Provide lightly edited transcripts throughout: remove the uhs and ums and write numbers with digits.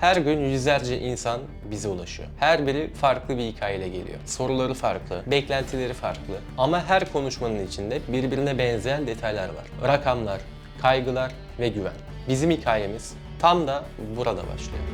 Her gün yüzlerce insan bize ulaşıyor. Her biri farklı bir hikayeyle geliyor. Soruları farklı, beklentileri farklı. Ama her konuşmanın içinde birbirine benzeyen detaylar var. Rakamlar, kaygılar ve güven. Bizim hikayemiz tam da burada başlıyor.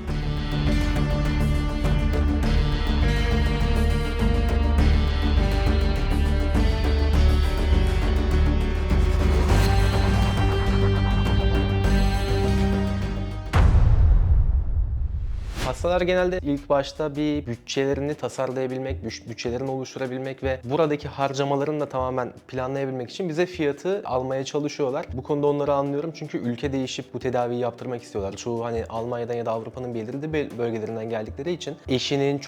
Hastalar genelde ilk başta bir bütçelerini tasarlayabilmek, bütçelerini oluşturabilmek ve buradaki harcamalarını da tamamen planlayabilmek için bize fiyatı almaya çalışıyorlar. Bu konuda onları anlıyorum çünkü ülke değişip bu tedaviyi yaptırmak istiyorlar. Çoğu Almanya'dan ya da Avrupa'nın belirli bölgelerinden geldikleri için eşinin,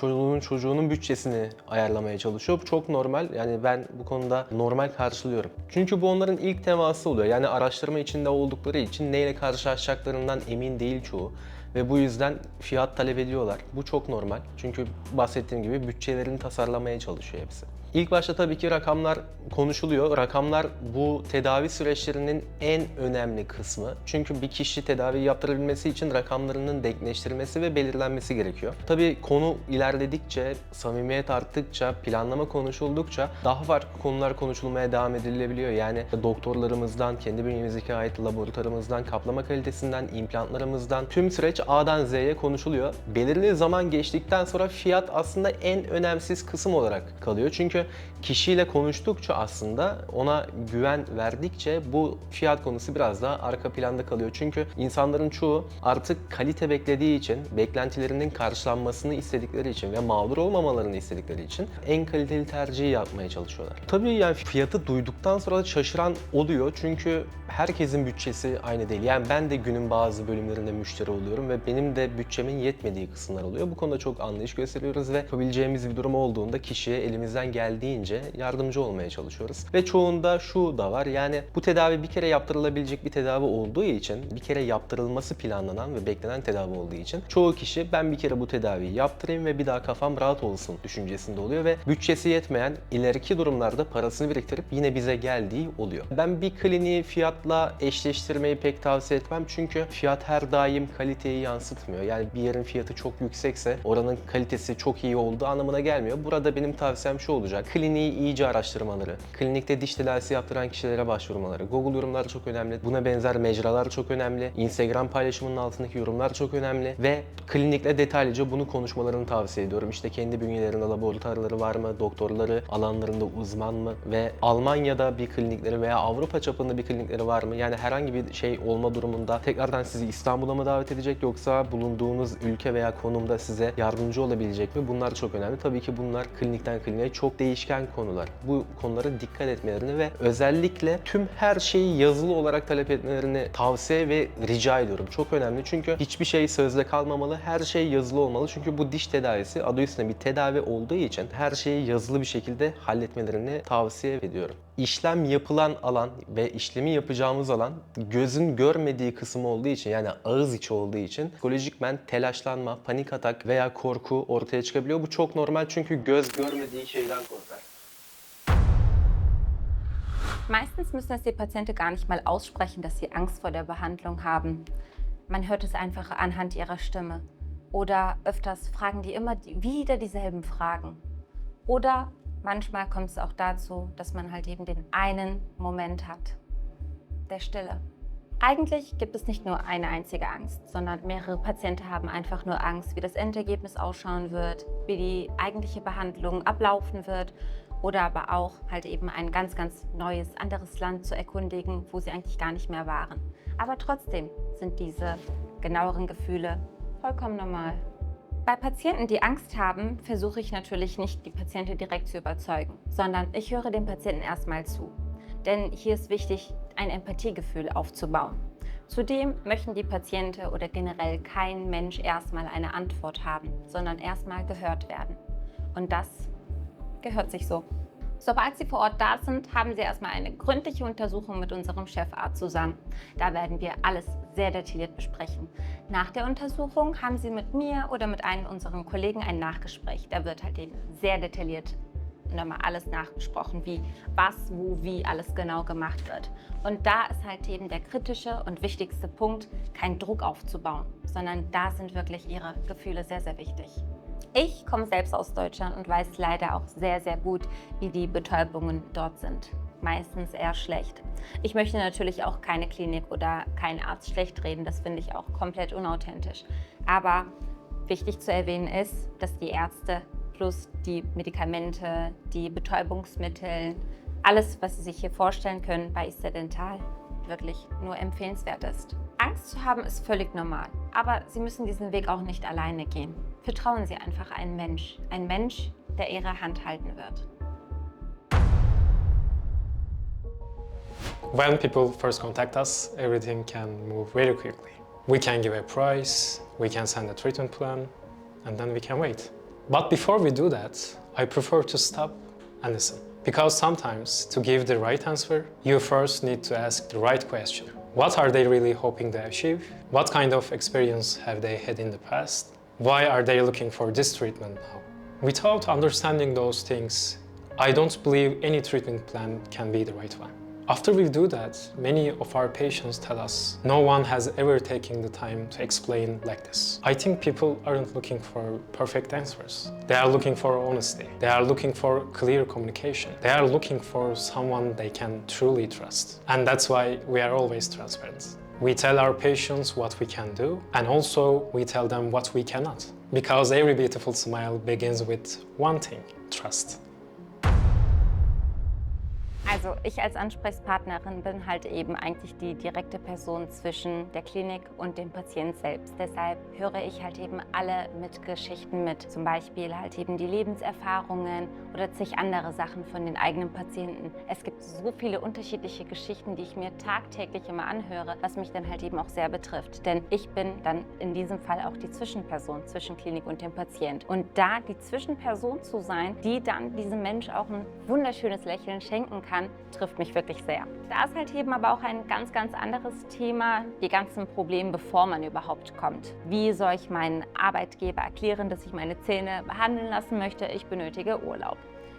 çocuğunun bütçesini ayarlamaya çalışıyor. Bu çok normal. Yani ben bu konuda normal karşılıyorum. Çünkü bu onların ilk teması oluyor. Yani araştırma içinde oldukları için neyle karşılaşacaklarından emin değil çoğu. Ve bu yüzden fiyat talep ediyorlar. Bu çok normal. Çünkü bahsettiğim gibi bütçelerini tasarlamaya çalışıyor hepsi. İlk başta tabii ki rakamlar konuşuluyor. Rakamlar bu tedavi süreçlerinin en önemli kısmı. Çünkü bir kişi tedavi yaptırabilmesi için rakamlarının denkleştirilmesi ve belirlenmesi gerekiyor. Tabii konu ilerledikçe, samimiyet arttıkça, planlama konuşuldukça daha farklı konular konuşulmaya devam edilebiliyor. Yani doktorlarımızdan, kendi bünyemizdeki ait laboratuvarımızdan, kaplama kalitesinden, implantlarımızdan tüm süreç A'dan Z'ye konuşuluyor. Belirli zaman geçtikten sonra fiyat aslında en önemsiz kısım olarak kalıyor. Çünkü kişiyle konuştukça aslında ona güven verdikçe bu fiyat konusu biraz daha arka planda kalıyor. Çünkü insanların çoğu artık kalite beklediği için, beklentilerinin karşılanmasını istedikleri için ve mağdur olmamalarını istedikleri için en kaliteli tercihi yapmaya çalışıyorlar. Tabii yani fiyatı duyduktan sonra şaşıran oluyor çünkü herkesin bütçesi aynı değil. Yani ben de günün bazı bölümlerinde müşteri oluyorum ve benim de bütçemin yetmediği kısımlar oluyor. Bu konuda çok anlayış gösteriyoruz ve yapabileceğimiz bir durum olduğunda kişiye elimizden geldiğince yardımcı olmaya çalışıyoruz. Ve çoğunda şu da var, yani bu tedavi bir kere yaptırılabilecek bir tedavi olduğu için, bir kere yaptırılması planlanan ve beklenen tedavi olduğu için çoğu kişi ben bir kere bu tedaviyi yaptırayım ve bir daha kafam rahat olsun düşüncesinde oluyor ve bütçesi yetmeyen ileriki durumlarda parasını biriktirip yine bize geldiği oluyor. Ben bir kliniği fiyatla eşleştirmeyi pek tavsiye etmem çünkü fiyat her daim kaliteyi yansıtmıyor. Yani bir yerin fiyatı çok yüksekse oranın kalitesi çok iyi olduğu anlamına gelmiyor. Burada benim tavsiyem şu olacak: kliniği iyice araştırmaları, klinikte diş tedavisi yaptıran kişilere başvurmaları, Google yorumları çok önemli, buna benzer mecralar çok önemli, Instagram paylaşımının altındaki yorumlar çok önemli ve klinikle detaylıca bunu konuşmalarını tavsiye ediyorum. İşte kendi bünyelerinde laboratuvarları var mı, doktorları alanlarında uzman mı ve Almanya'da bir klinikleri veya Avrupa çapında bir klinikleri var mı? Yani herhangi bir şey olma durumunda tekrardan sizi İstanbul'a mı davet edecek yoksa bulunduğunuz ülke veya konumda size yardımcı olabilecek mi? Bunlar çok önemli. Tabii ki bunlar klinikten kliniğe çok değişken konular. Bu konulara dikkat etmelerini ve özellikle tüm her şeyi yazılı olarak talep etmelerini tavsiye ve rica ediyorum. Çok önemli çünkü hiçbir şey sözde kalmamalı, her şey yazılı olmalı. Çünkü bu diş tedavisi adı üstünde bir tedavi olduğu için her şeyi yazılı bir şekilde halletmelerini tavsiye ediyorum. İşlem yapılan alan ve işlemi yapacağımız alan gözün görmediği kısım olduğu için, yani ağız içi olduğu için psikolojikmen telaşlanma, panik atak veya korku ortaya çıkabiliyor. Bu çok normal çünkü göz görmediği şeyden korkar. Meistens müssen es die Patienten gar nicht mal aussprechen, dass sie Angst vor der Behandlung haben. Man hört es einfach anhand ihrer Stimme. Oder öfters fragen die immer wieder dieselben Fragen. Oder manchmal kommt es auch dazu, dass man halt eben den einen Moment hat, der Stille. Eigentlich gibt es nicht nur eine einzige Angst, sondern mehrere Patienten haben einfach nur Angst, wie das Endergebnis ausschauen wird, wie die eigentliche Behandlung ablaufen wird oder aber auch halt eben ein ganz, ganz neues, anderes Land zu erkundigen, wo sie eigentlich gar nicht mehr waren. Aber trotzdem sind diese genaueren Gefühle vollkommen normal. Bei Patienten, die Angst haben, versuche ich natürlich nicht, die Patienten direkt zu überzeugen, sondern ich höre dem Patienten erstmal zu. Denn hier ist wichtig, ein Empathiegefühl aufzubauen. Zudem möchten die Patienten oder generell kein Mensch erstmal eine Antwort haben, sondern erstmal gehört werden. Und das gehört sich so. Sobald Sie vor Ort da sind, haben Sie erstmal eine gründliche Untersuchung mit unserem Chefarzt zusammen. Da werden wir alles sehr detailliert besprechen. Nach der Untersuchung haben Sie mit mir oder mit einem unserer Kollegen ein Nachgespräch. Da wird halt eben sehr detailliert und immer alles nachgesprochen, wie was, wo, wie alles genau gemacht wird. Und da ist halt eben der kritische und wichtigste Punkt, keinen Druck aufzubauen, sondern da sind wirklich ihre Gefühle sehr, sehr wichtig. Ich komme selbst aus Deutschland und weiß leider auch sehr, sehr gut, wie die Betäubungen dort sind. Meistens eher schlecht. Ich möchte natürlich auch keine Klinik oder keinen Arzt schlecht reden, das finde ich auch komplett unauthentisch. Aber wichtig zu erwähnen ist, dass die Ärzte plus die Medikamente, die Betäubungsmittel, alles, was Sie sich hier vorstellen können bei ISTA Dental, wirklich nur empfehlenswert ist. Angst zu haben ist völlig normal, aber Sie müssen diesen Weg auch nicht alleine gehen. Vertrauen Sie einfach einen Mensch, der Ihre Hand halten wird. When people first contact us, everything can move very quickly. We can give a price, we can send a treatment plan, and then we can wait. But before we do that, I prefer to stop and listen. Because sometimes, to give the right answer, you first need to ask the right question. What are they really hoping to achieve? What kind of experience have they had in the past? Why are they looking for this treatment now? Without understanding those things, I don't believe any treatment plan can be the right one. After we do that, many of our patients tell us no one has ever taken the time to explain like this. I think people aren't looking for perfect answers. They are looking for honesty. They are looking for clear communication. They are looking for someone they can truly trust. And that's why we are always transparent. We tell our patients what we can do, and also we tell them what we cannot. Because every beautiful smile begins with one thing: trust. Also ich als Ansprechpartnerin bin halt eben eigentlich die direkte Person zwischen der Klinik und dem Patient selbst. Deshalb höre ich halt eben alle mit Geschichten mit. Zum Beispiel halt eben die Lebenserfahrungen oder zig andere Sachen von den eigenen Patienten. Es gibt so viele unterschiedliche Geschichten, die ich mir tagtäglich immer anhöre, was mich dann halt eben auch sehr betrifft. Denn ich bin dann in diesem Fall auch die Zwischenperson zwischen Klinik und dem Patient. Und da die Zwischenperson zu sein, die dann diesem Mensch auch ein wunderschönes Lächeln schenken kann, trifft mich wirklich sehr. Da ist halt eben aber auch ein ganz, ganz anderes Thema, die ganzen Probleme, bevor man überhaupt kommt. Wie soll ich meinen Arbeitgeber erklären, dass ich meine Zähne behandeln lassen möchte? Ich benötige Urlaub.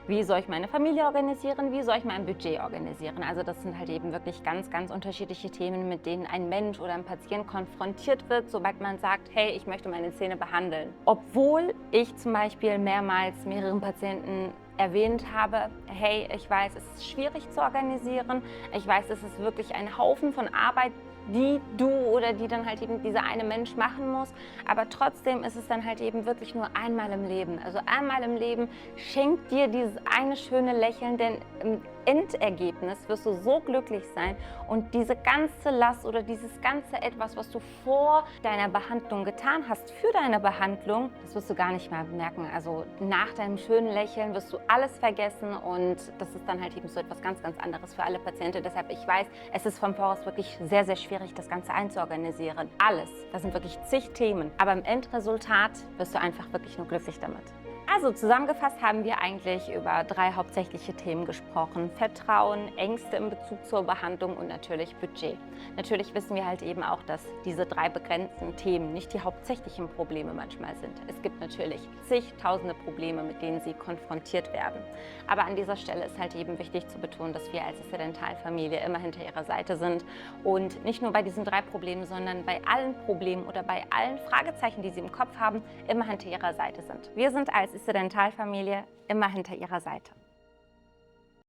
Wie soll ich meine Familie organisieren? Wie soll ich mein Budget organisieren? Also das sind halt eben wirklich ganz, ganz unterschiedliche Themen, mit denen ein Mensch oder ein Patient konfrontiert wird, sobald man sagt, hey, ich möchte meine Zähne behandeln. Obwohl ich zum Beispiel mehrmals mehreren Patienten erwähnt habe, hey, ich weiß, es ist schwierig zu organisieren. Ich weiß, es ist wirklich ein Haufen von Arbeit, die du oder die dann halt eben dieser eine Mensch machen muss. Aber trotzdem ist es dann halt eben wirklich nur einmal im Leben. Also einmal im Leben schenkt dir dieses eine schöne Lächeln, denn im Endergebnis wirst du so glücklich sein und diese ganze Last oder dieses ganze Etwas, was du vor deiner Behandlung getan hast, für deine Behandlung, das wirst du gar nicht mehr merken. Also nach deinem schönen Lächeln wirst du alles vergessen und das ist dann halt eben so etwas ganz, ganz anderes für alle Patienten. Deshalb, ich weiß, es ist vom Voraus wirklich sehr, sehr schwierig, das Ganze einzuorganisieren. Alles. Das sind wirklich zig Themen. Aber im Endresultat wirst du einfach wirklich nur glücklich damit. Also zusammengefasst haben wir eigentlich über 3 hauptsächliche Themen gesprochen. Vertrauen, Ängste in Bezug zur Behandlung und natürlich Budget. Natürlich wissen wir halt eben auch, dass diese 3 begrenzten Themen nicht die hauptsächlichen Probleme manchmal sind. Es gibt natürlich zigtausende Probleme, mit denen sie konfrontiert werden. Aber an dieser Stelle ist halt eben wichtig zu betonen, dass wir als ISTA Dental-Familie immer hinter ihrer Seite sind und nicht nur bei diesen 3 Problemen, sondern bei allen Problemen oder bei allen Fragezeichen, die sie im Kopf haben, immer hinter ihrer Seite sind. Wir sind als ISTA Dental-Familie immer hinter ihrer Seite.